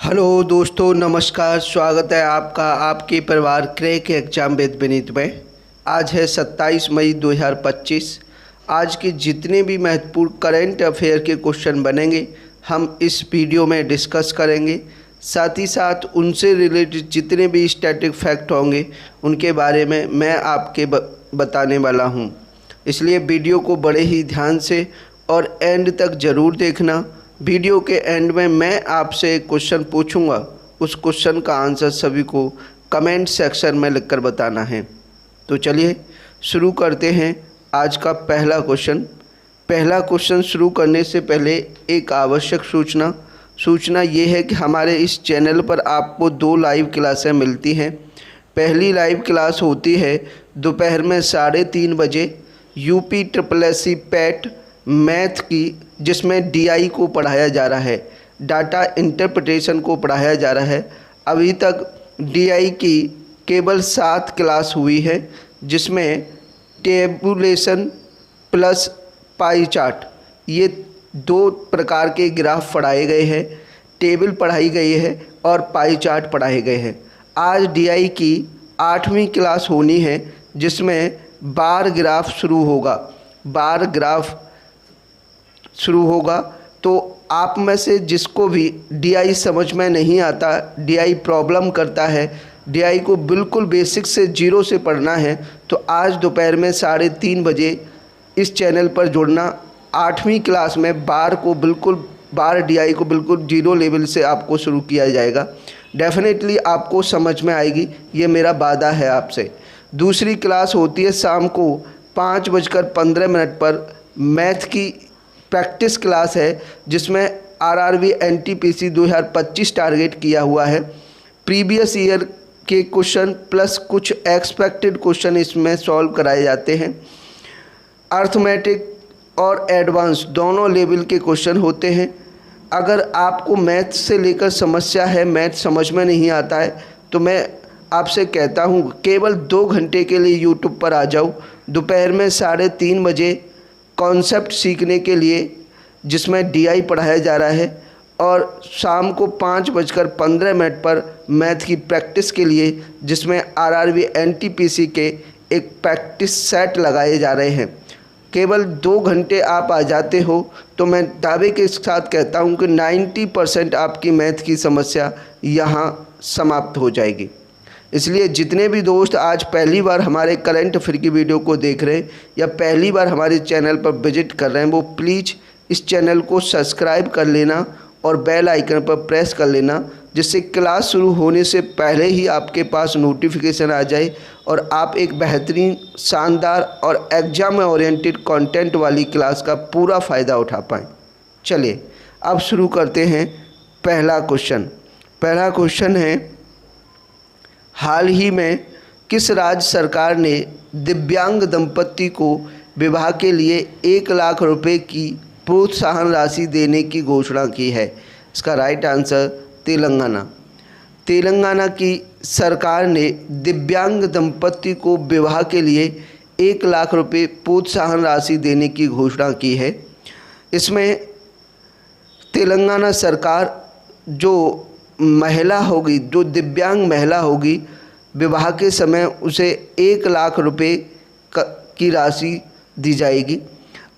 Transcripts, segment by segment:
Hello दोस्तों, नमस्कार। स्वागत है आपका आपके परिवार क्रैक एग्जाम विद विनीत में। आज है 27 मई 2025। आज के जितने भी महत्वपूर्ण करंट अफेयर के क्वेश्चन बनेंगे हम इस वीडियो में डिस्कस करेंगे। साथ ही साथ उनसे रिलेटेड जितने भी स्टैटिक फैक्ट होंगे उनके बारे में मैं आपके बताने वाला हूं। इसलिए वीडियो को बड़े ही ध्यान से और एंड तक ज़रूर देखना। वीडियो के एंड में मैं आपसे एक क्वेश्चन पूछूंगा, उस क्वेश्चन का आंसर सभी को कमेंट सेक्शन में लिखकर बताना है। तो चलिए शुरू करते हैं आज का पहला क्वेश्चन शुरू करने से पहले एक आवश्यक सूचना ये है कि हमारे इस चैनल पर आपको 2 लाइव क्लासें मिलती हैं। पहली लाइव क्लास होती है दोपहर में 3:30 बजे UPSSC पैट मैथ की, जिसमें DI को पढ़ाया जा रहा है, डाटा इंटरप्रिटेशन को पढ़ाया जा रहा है। अभी तक DI की केवल 7 क्लास हुई है, जिसमें टेबुलेशन प्लस पाई चार्ट ये 2 प्रकार के ग्राफ पढ़ाए गए हैं। टेबल पढ़ाई गई है और पाई चार्ट पढ़ाए गए हैं। आज DI की 8वीं क्लास होनी है, जिसमें बार ग्राफ शुरू होगा। तो आप में से जिसको भी DI समझ में नहीं आता, DI प्रॉब्लम करता है, DI को बिल्कुल बेसिक से 0 से पढ़ना है, तो आज दोपहर में 3:30 बजे इस चैनल पर जुड़ना। 8वीं क्लास में बार DI को बिल्कुल 0 लेवल से आपको शुरू किया जाएगा। डेफिनेटली आपको समझ में आएगी, ये मेरा वादा है आपसे। दूसरी क्लास होती है शाम को 5:15 पर मैथ की प्रैक्टिस क्लास है, जिसमें RRB NTPC 2025 टारगेट किया हुआ है। प्रीवियस ईयर के क्वेश्चन प्लस कुछ एक्सपेक्टेड क्वेश्चन इसमें सॉल्व कराए जाते हैं। अर्थमेटिक और एडवांस दोनों लेवल के क्वेश्चन होते हैं। अगर आपको मैथ से लेकर समस्या है, मैथ समझ में नहीं आता है, तो मैं आपसे कहता हूँ केवल 2 घंटे के लिए यूट्यूब पर आ जाओ दोपहर में 3:30 बजे कॉन्सेप्ट सीखने के लिए, जिसमें DI पढ़ाया जा रहा है, और शाम को 5:15 पर मैथ की प्रैक्टिस के लिए, जिसमें RRB NTPC के एक प्रैक्टिस सेट लगाए जा रहे हैं। केवल 2 घंटे आप आ जाते हो तो मैं दावे के साथ कहता हूं कि 90% आपकी मैथ की समस्या यहां समाप्त हो जाएगी। इसलिए जितने भी दोस्त आज पहली बार हमारे करंट अफेयर की वीडियो को देख रहे हैं या पहली बार हमारे चैनल पर विजिट कर रहे हैं, वो प्लीज़ इस चैनल को सब्सक्राइब कर लेना और बेल आइकन पर प्रेस कर लेना, जिससे क्लास शुरू होने से पहले ही आपके पास नोटिफिकेशन आ जाए और आप एक बेहतरीन, शानदार और एग्जाम में ओरिएंटेड कंटेंट वाली क्लास का पूरा फ़ायदा उठा पाएँ। चलिए अब शुरू करते हैं पहला क्वेश्चन है, हाल ही में किस राज्य सरकार ने दिव्यांग दंपति को विवाह के लिए 1 लाख रुपए की प्रोत्साहन राशि देने की घोषणा की है? इसका राइट आंसर तेलंगाना की सरकार ने दिव्यांग दंपति को विवाह के लिए 1 लाख रुपए प्रोत्साहन राशि देने की घोषणा की है। इसमें तेलंगाना सरकार जो दिव्यांग महिला होगी, विवाह के समय उसे 1 लाख रुपए की राशि दी जाएगी।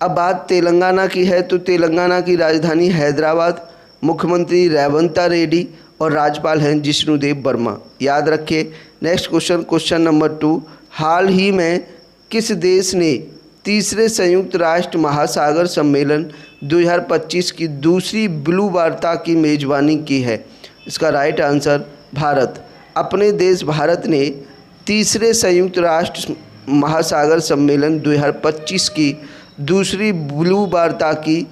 अब बात तेलंगाना की है तो तेलंगाना की राजधानी हैदराबाद, मुख्यमंत्री रेवंत रेड्डी और राज्यपाल हैं जिष्णुदेव वर्मा। याद रखिए। नेक्स्ट क्वेश्चन नंबर 2, हाल ही में किस देश ने तीसरे संयुक्त राष्ट्र महासागर सम्मेलन 2025 की दूसरी ब्लू वार्ता की मेज़बानी की है? इसका राइट आंसर भारत। अपने देश भारत ने तीसरे संयुक्त राष्ट्र महासागर सम्मेलन 2025 की दूसरी ब्लू वार्ता की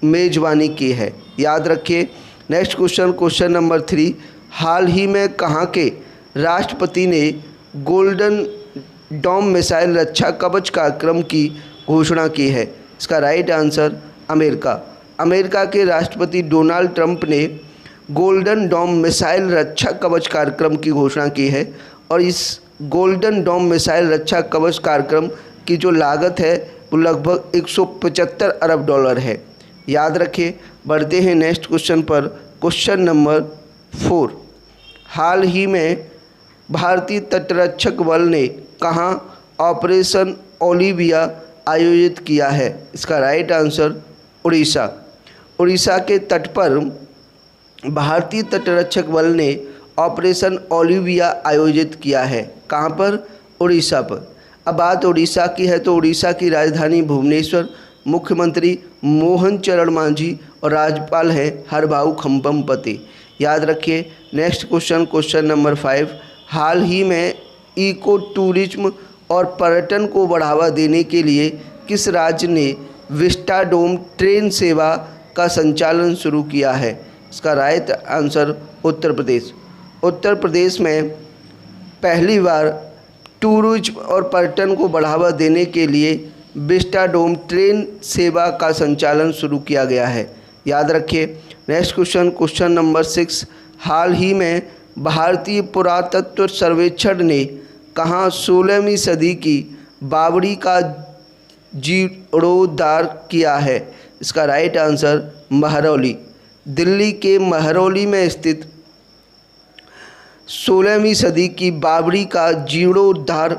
मेज़बानी की है। याद रखिए। नेक्स्ट क्वेश्चन नंबर 3, हाल ही में कहाँ के राष्ट्रपति ने गोल्डन डोम मिसाइल रक्षा कवच कार्यक्रम की घोषणा की है? इसका राइट आंसर अमेरिका के राष्ट्रपति डोनाल्ड ट्रंप ने गोल्डन डोम मिसाइल रक्षा कवच कार्यक्रम की घोषणा की है, और इस गोल्डन डोम मिसाइल रक्षा कवच कार्यक्रम की जो लागत है वो लगभग $175 अरब है। याद रखिए। बढ़ते हैं नेक्स्ट क्वेश्चन पर। क्वेश्चन नंबर 4, हाल ही में भारतीय तटरक्षक बल ने कहाँ ऑपरेशन ओलिविया आयोजित किया है? इसका राइट आंसर उड़ीसा। उड़ीसा के तट पर भारतीय तटरक्षक बल ने ऑपरेशन ओलिविया आयोजित किया है। कहाँ पर? उड़ीसा पर। अब बात उड़ीसा की है तो उड़ीसा की राजधानी भुवनेश्वर, मुख्यमंत्री मोहन चरण मांझी और राज्यपाल है हरभाऊ खम्बमपति। याद रखिए। नेक्स्ट क्वेश्चन, क्वेश्चन नंबर 5, हाल ही में इको टूरिज्म और पर्यटन को बढ़ावा देने के लिए किस राज्य ने विस्टाडोम ट्रेन सेवा का संचालन शुरू किया है? इसका राइट आंसर उत्तर प्रदेश। उत्तर प्रदेश में पहली बार टूरिज्म और पर्यटन को बढ़ावा देने के लिए विस्टाडोम ट्रेन सेवा का संचालन शुरू किया गया है। याद रखिए। नेक्स्ट क्वेश्चन, क्वेश्चन नंबर 6, हाल ही में भारतीय पुरातत्व सर्वेक्षण ने कहाँ 16वीं सदी की बावड़ी का जीर्णोद्धार किया है? इसका राइट आंसर महरौली। दिल्ली के महरौली में स्थित 16वीं सदी की बावड़ी का जीर्णोद्धार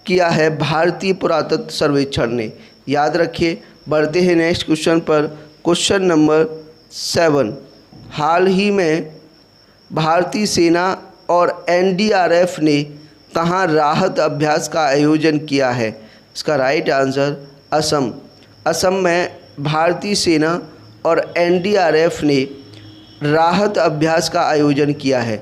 किया है भारतीय पुरातत्व सर्वेक्षण ने। याद रखिए। बढ़ते हैं नेक्स्ट क्वेश्चन पर, क्वेश्चन नंबर 7, हाल ही में भारतीय सेना और एनडीआरएफ ने कहाँ राहत अभ्यास का आयोजन किया है? इसका राइट आंसर असम। असम में भारतीय सेना और एनडीआरएफ ने राहत अभ्यास का आयोजन किया है।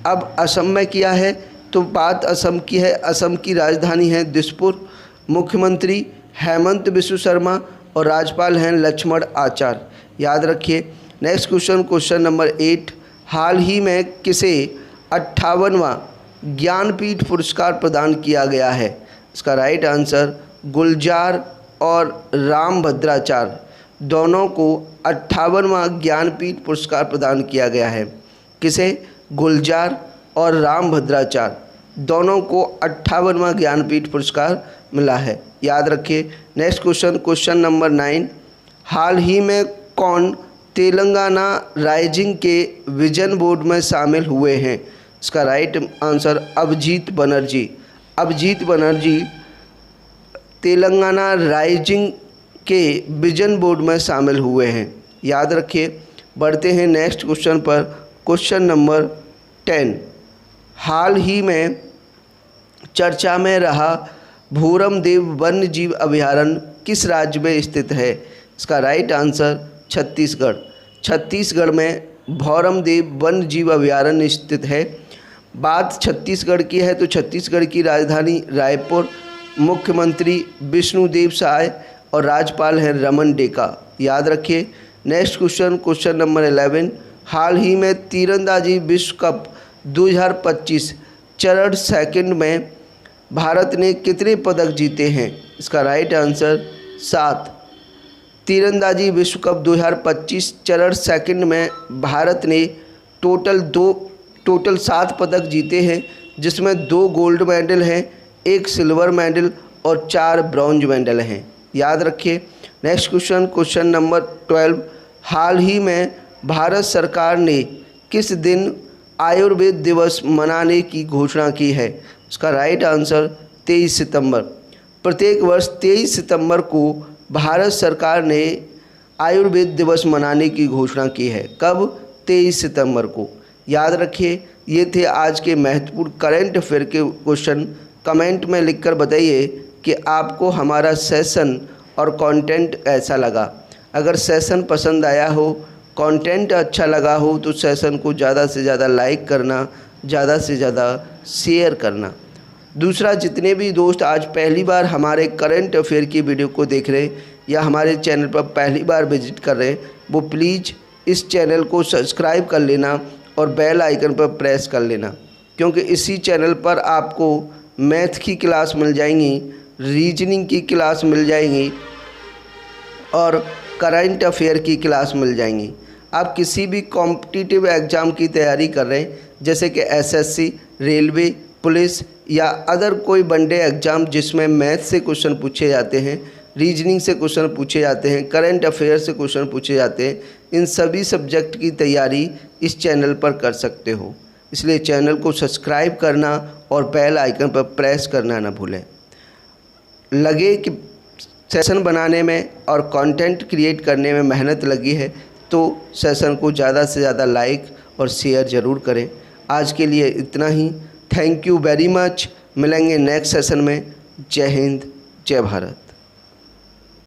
अब असम में किया है तो बात असम की है। असम की राजधानी है दिसपुर, मुख्यमंत्री हेमंत बिस्व शर्मा और राज्यपाल हैं लक्ष्मण आचार्य। याद रखिए। नेक्स्ट क्वेश्चन, क्वेश्चन नंबर 8, हाल ही में किसे 58वां ज्ञानपीठ पुरस्कार प्रदान किया गया है? इसका राइट आंसर गुलजार और रामभद्राचार्य, दोनों को 58वां ज्ञानपीठ पुरस्कार प्रदान किया गया है। किसे? गुलजार और रामभद्राचार्य, दोनों को 58वां ज्ञानपीठ पुरस्कार मिला है। याद रखिए। नेक्स्ट क्वेश्चन, क्वेश्चन नंबर 9, हाल ही में कौन तेलंगाना राइजिंग के विजन बोर्ड में शामिल हुए हैं? इसका right answer Abhijit Banerjee. Abhijit Banerjee Telangana Rising के विजन बोर्ड में शामिल हुए हैं। याद रखिए। बढ़ते हैं नेक्स्ट क्वेश्चन पर, क्वेश्चन नंबर 10, हाल ही में चर्चा में रहा भूरम देव वन्य जीव अभयारण्य किस राज्य में स्थित है? इसका राइट आंसर छत्तीसगढ़। छत्तीसगढ़ में भौरम देव वन्य जीव अभयारण्य स्थित है। बात छत्तीसगढ़ की है तो छत्तीसगढ़ की राजधानी रायपुर, मुख्यमंत्री विष्णुदेव साय और राज्यपाल हैं रमन डेका। याद रखिए। नेक्स्ट क्वेश्चन, क्वेश्चन नंबर 11, हाल ही में तीरंदाजी विश्व कप 2025 चरण सेकंड में भारत ने कितने पदक जीते हैं? इसका राइट आंसर 7। तीरंदाजी विश्व कप 2025 चरण सेकंड में भारत ने टोटल 7 पदक जीते हैं, जिसमें 2 गोल्ड मेडल हैं, 1 सिल्वर मेडल और 4 ब्रॉन्ज मेडल हैं। याद रखिए। नेक्स्ट क्वेश्चन, क्वेश्चन नंबर 12, हाल ही में भारत सरकार ने किस दिन आयुर्वेद दिवस मनाने की घोषणा की है? उसका राइट आंसर 23 सितंबर। प्रत्येक वर्ष 23 सितंबर को भारत सरकार ने आयुर्वेद दिवस मनाने की घोषणा की है। कब? 23 सितंबर को। याद रखिए। ये थे आज के महत्वपूर्ण करंट अफेयर के क्वेश्चन। कमेंट में लिखकर बताइए कि आपको हमारा सेशन और कंटेंट कैसा लगा। अगर सेशन पसंद आया हो, कंटेंट अच्छा लगा हो तो सेशन को ज़्यादा से ज़्यादा लाइक करना, ज़्यादा से ज़्यादा शेयर करना। दूसरा, जितने भी दोस्त आज पहली बार हमारे करंट अफेयर की वीडियो को देख रहे हैं या हमारे चैनल पर पहली बार विजिट कर रहे हैं, वो प्लीज़ इस चैनल को सब्सक्राइब कर लेना और बेल आइकन पर प्रेस कर लेना, क्योंकि इसी चैनल पर आपको मैथ की क्लास मिल जाएंगी, रीजनिंग की क्लास मिल जाएंगी और करंट अफेयर की क्लास मिल जाएंगी। आप किसी भी कॉम्पिटिटिव एग्ज़ाम की तैयारी कर रहे हैं, जैसे कि एसएससी, रेलवे, पुलिस या अदर कोई वनडे एग्ज़ाम जिसमें मैथ से क्वेश्चन पूछे जाते हैं, रीजनिंग से क्वेश्चन पूछे जाते हैं, करंट अफेयर से क्वेश्चन पूछे जाते हैं। इन सभी सब्जेक्ट की तैयारी इस चैनल पर कर सकते हो। इसलिए चैनल को सब्सक्राइब करना और बेल आइकन पर प्रेस करना ना भूलें। लगे कि सेशन बनाने में और कंटेंट क्रिएट करने में मेहनत लगी है तो सेशन को ज़्यादा से ज़्यादा लाइक और शेयर ज़रूर करें। आज के लिए इतना ही। Thank you very much. मिलेंगे नेक्स्ट सेशन में। जय हिंद, जय भारत।